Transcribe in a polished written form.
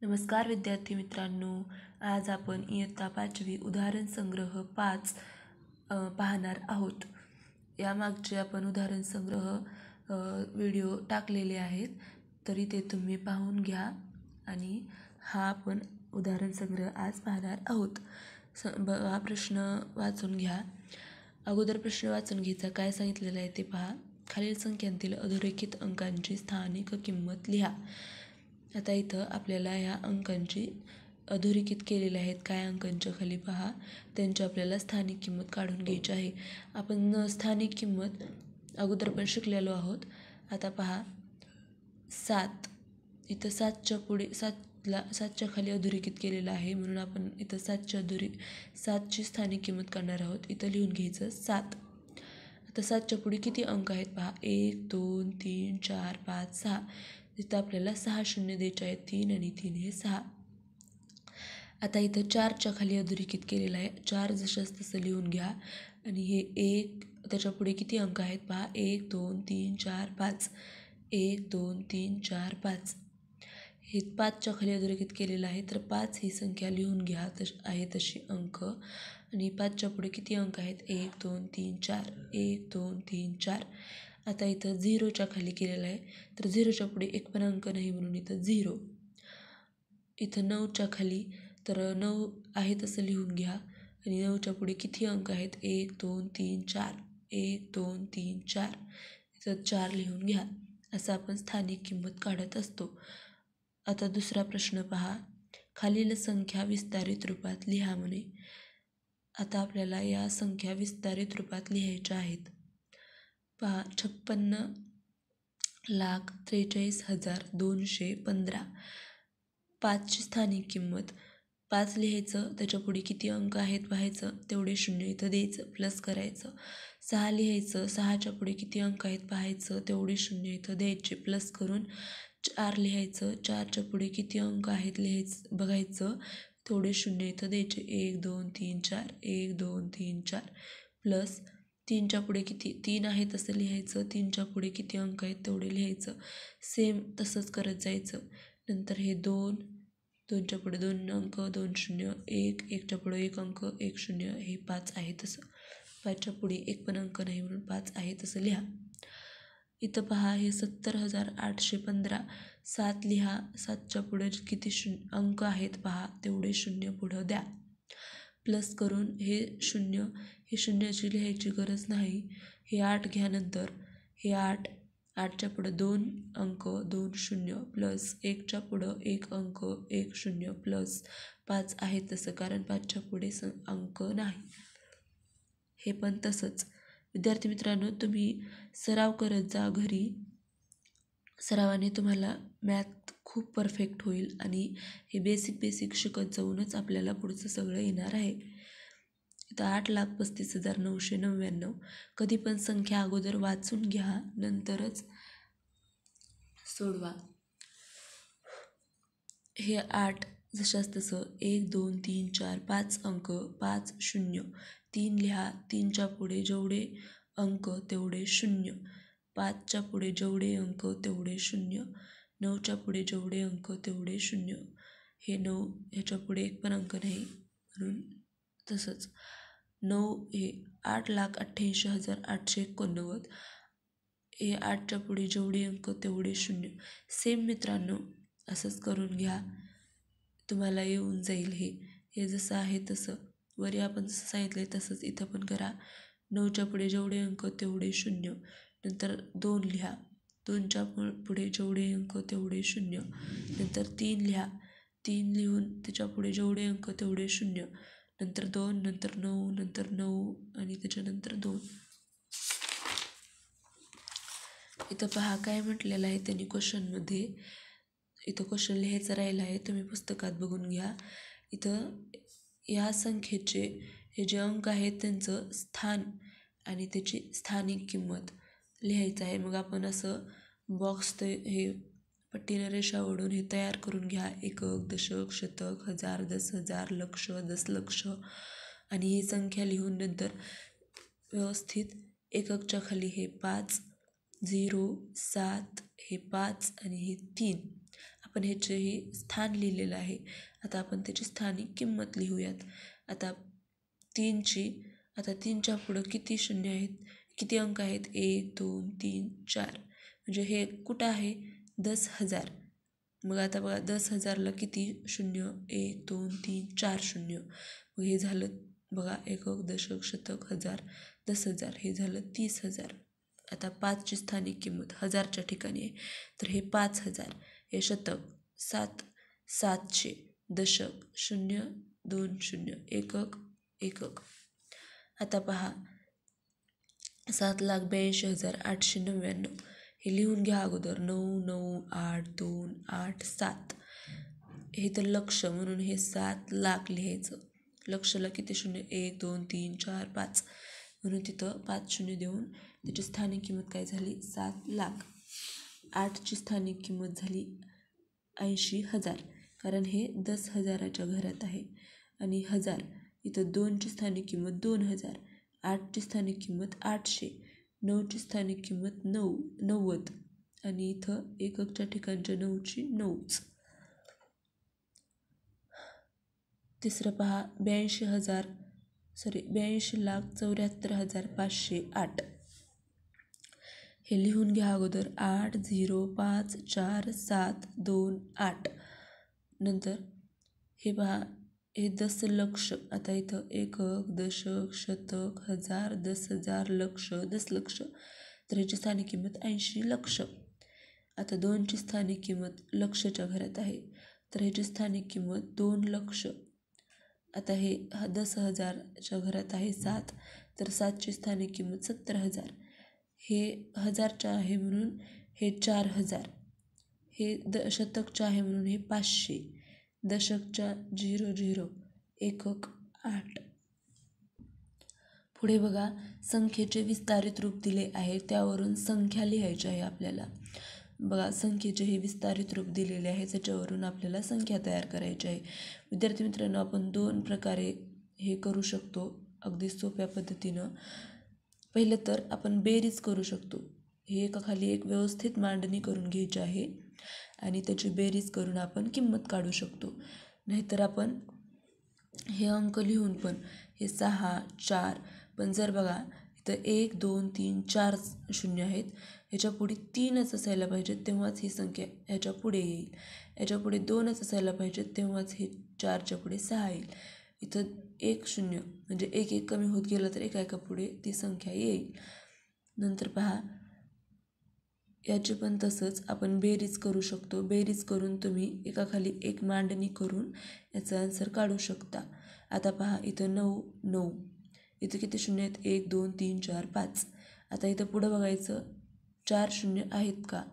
नमस्कार विद्यार्थी मित्रांनो, आज आपण इयत्ता 5वी उदाहरण संग्रह 5 पाहणार आहोत. यामागचे आपण उदाहरण संग्रह व्हिडिओ टाकलेले आहेत, तरी ते तुम्ही पाहून घ्या. आणि हा आपण उदाहरण संग्रह आज पाहणार आहोत. हा प्रश्न वाचून घ्या. अगोदर प्रश्न वाचून घ्यायचा, काय सांगितलेलं आहे ते पहा. खालील संख्यांतील अधोरेखित अंकांची स्थानिक किंमत लिहा. आता इथं आपल्याला ह्या अंकांची अधोरेखित केलेले आहेत. काय अंकांच्या खाली पहा, त्यांची आपल्याला स्थानिक किंमत काढून घ्यायची आहे. आपण स्थानिक किंमत अगोदर पण शिकलेलो आहोत. आता पहा 7, इथं 7च्या पुढे 7च्या खाली अधोरेखित केलेलं आहे, म्हणून आपण इथं 7ची स्थानिक किंमत काढणार आहोत. इथं लिहून घ्यायचं 7. आता 7च्या पुढे किती अंक आहेत पहा, 1 2 3 4 5 6. इथं आपल्याला 6 शून्य द्यायचे आहेत, 3 आणि 3 हे 6. आता इथं 4च्या खाली अधोरेखित केलेलं आहे. 4 जशाच तसं लिहून घ्या. आणि हे 1, त्याच्या पुढे किती अंक आहेत पहा, 1 2 3 4 5. 1 2 3 4 5. हे 5च्या खाली अधोरेखित केलेलं आहे, तर 5 ही संख्या लिहून घ्या आहे तशी अंक. आणि 5च्या पुढे किती अंक आहेत, 1 2 3 4. 1 2 3 4. आता इथं 0च्या खाली केलेलं आहे, तर 0च्या पुढे एक पण अंक नाही, म्हणून इथं 0. इथं 9च्या खाली, तर 9 आहे तसं लिहून घ्या. आणि 9च्या पुढे किती अंक आहेत, 1 2 3 4. 1 2 3 4. इथं 4 लिहून घ्या. असं आपण स्थानिक किंमत काढत असतो. आता दुसरा प्रश्न पहा, खालील संख्या विस्तारित रूपात लिहा म्हणे. आता आपल्याला या संख्या विस्तारित रूपात लिहायच्या आहेत. पहा 56,43,215. 5ची स्थानिक किंमत. 5 लिहायचं, त्याच्या पुढे किती अंक आहेत पाहायचं, तेवढे शून्य इथं द्यायचं, प्लस करायचं. 6 लिहायचं, 6च्या पुढे किती अंक आहेत पाहायचं, तेवढे शून्य इथं द्यायचे, प्लस करून. 4 लिहायचं, 4च्या पुढे किती अंक आहेत लिहायचं बघायचं, तेवढे शून्य इथं द्यायचे, 1 2 3 4. 1 2 3 4. प्लस 3च्या पुढे किती 3 आहे तसं लिहायचं, 3च्या पुढे किती अंक आहेत तेवढे लिहायचं. सेम तसंच करत जायचं. नंतर हे 2, 2च्या पुढे 2 अंक, 2 शून्य, 1, 1च्या पुढे 1 अंक, 1 शून्य. हे 5 आहे तसं. 5च्या पुढे एक पण अंक नाही, म्हणून 5 आहे तसं लिहा. इथं पहा हे 70,815. 7 लिहा, 7च्या पुढे किती अंक आहेत पहा, तेवढे शून्य पुढं द्या, प्लस करून. हे शून्याची लिहायची गरज नाही. हे 8 घ्या. नंतर हे 8च्या पुढं 2 अंक, 2 शून्य, प्लस 1च्या पुढं 1 अंक, 1 शून्य, प्लस 5 आहे तसं, कारण 5च्या पुढे अंक नाही. हे पण तसंच. विद्यार्थी मित्रांनो, तुम्ही सराव करत जा घरी. सरावाने तुम्हाला मॅथ खूप परफेक्ट होईल आणि हे बेसिक शिकत जाऊनच आपल्याला पुढचं सगळं येणार आहे. इथं 8,35,999. कधी पण संख्या अगोदर वाचून घ्या, नंतरच सोडवा. हे 8 जशाच तसं 1 2 3 4 5 अंक, 5 शून्य. 3 लिहा, 3च्या पुढे जेवढे अंक तेवढे शून्य. 5च्या पुढे जेवढे अंक तेवढे शून्य. 9च्या पुढे जेवढे अंक तेवढे शून्य. हे 9, ह्याच्या पुढे एक पण अंक नाही, म्हणून तसंच. 9 हे 8,88,889. हे 8च्या पुढे जेवढे अंक तेवढे शून्य. सेम मित्रांनो, असंच करून घ्या, तुम्हाला येऊन जाईल. हे जसं आहे तसं वरी आपण जसं सांगितलं तसंच इथं पण करा. 9च्या पुढे जेवढे अंक तेवढे शून्य. नंतर 2 लिहा, 2च्या पुढे जेवढे अंक तेवढे शून्य. नंतर 3 लिहा, 3 लिहून त्याच्या पुढे जेवढे अंक तेवढे शून्य. नंतर 2, नंतर 9, नंतर 9 आणि त्याच्यानंतर 2. इथं पहा काय म्हटलेलं आहे त्यांनी क्वेश्चनमध्ये. इथं क्वेश्चन लिहायचं राहिलं आहे, तुम्ही पुस्तकात बघून घ्या. इथं या संख्येचे हे जे अंक आहेत त्यांचं स्थान आणि त्याची स्थानिक किंमत लिहायचं आहे. मग आपण असं बॉक्स हे पट्टीने रेषा ओढून हे तयार करून घ्या. एकक, दशक, शतक, हजार, 10,000, लक्ष, दशलक्ष. आणि ही संख्या लिहून नंतर व्यवस्थित एककच्या खाली हे 5, 0, 7, हे 5 आणि हे 3. आपण ह्याचेही स्थान लिहिलेलं आहे. आता आपण त्याची स्थानिक किंमत लिहूयात. आता 3च्या पुढं किती शून्य आहेत, किती अंक आहेत? 1 2 3 4. म्हणजे हे कुठं आहे? 10,000. मग आता बघा 10,000ला किती शून्य? 1 2 3 4 शून्य. मग हे झालं बघा एकक, दशक, शतक, हजार, 10,000. हे झालं 30,000. आता 5ची स्थानिक किंमत 1000च्या ठिकाणी आहे, तर हे 5,000. हे शतक 700. दशक 0 2 0. एकक एकक. आता पहा 7,82,899. हे लिहून घ्या अगोदर. 9 9 8 2 8 7. हे तर लक्ष म्हणून हे 7 लाख लिहायचं. लक्षला किती शून्य? 1 2 3 4 5. म्हणून तिथं 5 शून्य देऊन त्याची स्थानिक किंमत काय झाली? 7 लाख. 8ची स्थानिक किंमत झाली 80,000. कारण हे 10,000च्या घरात आहे. आणि 1000 इथं 2ची स्थानिक किंमत 2,000. 8ची स्थानिक किंमत 800. 9ची स्थानिक किंमत 90. आणि इथं एककच्या ठिकाणच्या 9ची 9च. तिसरं पहा 82,74,508. हे लिहून घ्या अगोदर. 8 0 5 4 7 2 8. नंतर हे पहा हे दशलक्ष. आता इथं एकक, दशक, शतक, हजार, 10,000, लक्ष, दशलक्ष. तर ह्याची स्थानिक किंमत 80 लक्ष. आता 2ची स्थानिक किंमत लक्षच्या घरात आहे, तर ह्याची स्थानिक किंमत 2 लक्ष. आता हे 10,000च्या घरात आहे 7, तर 7ची स्थानिक किंमत 70,000. हे 1000च्या आहे म्हणून हे 4,000. हे शतकच्या आहे म्हणून हे 500. दशकच्या 0 0. एकक 8. पुढे बघा संख्येचे विस्तारित रूप दिले आहे, त्यावरून संख्या लिहायची आहे आपल्याला. बघा संख्येचे हे विस्तारित रूप दिलेले आहे, त्याच्यावरून आपल्याला संख्या तयार करायची आहे. विद्यार्थी मित्रांनो, आपण 2 प्रकारे हे करू शकतो अगदी सोप्या पद्धतीनं. पहिलं तर आपण बेरीज करू शकतो. हे एकाखाली एक व्यवस्थित मांडणी करून घ्यायची आहे आणि त्याची बेरीज करून आपण किंमत काढू शकतो. नाहीतर आपण हे अंक लिहून पण हे 6 4. पण जर बघा इथं 1 2 3 4 शून्य आहेत, ह्याच्या पुढे 3च असायला पाहिजेत, तेव्हाच ही संख्या ह्याच्या पुढे येईल. ह्याच्या पुढे 2च असायला पाहिजेत, तेव्हाच हे 4च्या पुढे 6 येईल. इथं 1 0 म्हणजे 1 1 कमी होत गेलं तर एका पुढे ती संख्या येईल. नंतर पहा याची पण तसंच आपण बेरीज करू शकतो. बेरीज करून तुम्ही एकाखाली एक मांडणी करून याचा आन्सर काढू शकता. आता पहा इथं 9 9. इथं किती शून्य आहेत? 1 2 3 4 5. आता इथं पुढं बघायचं 4 शून्य आहेत का?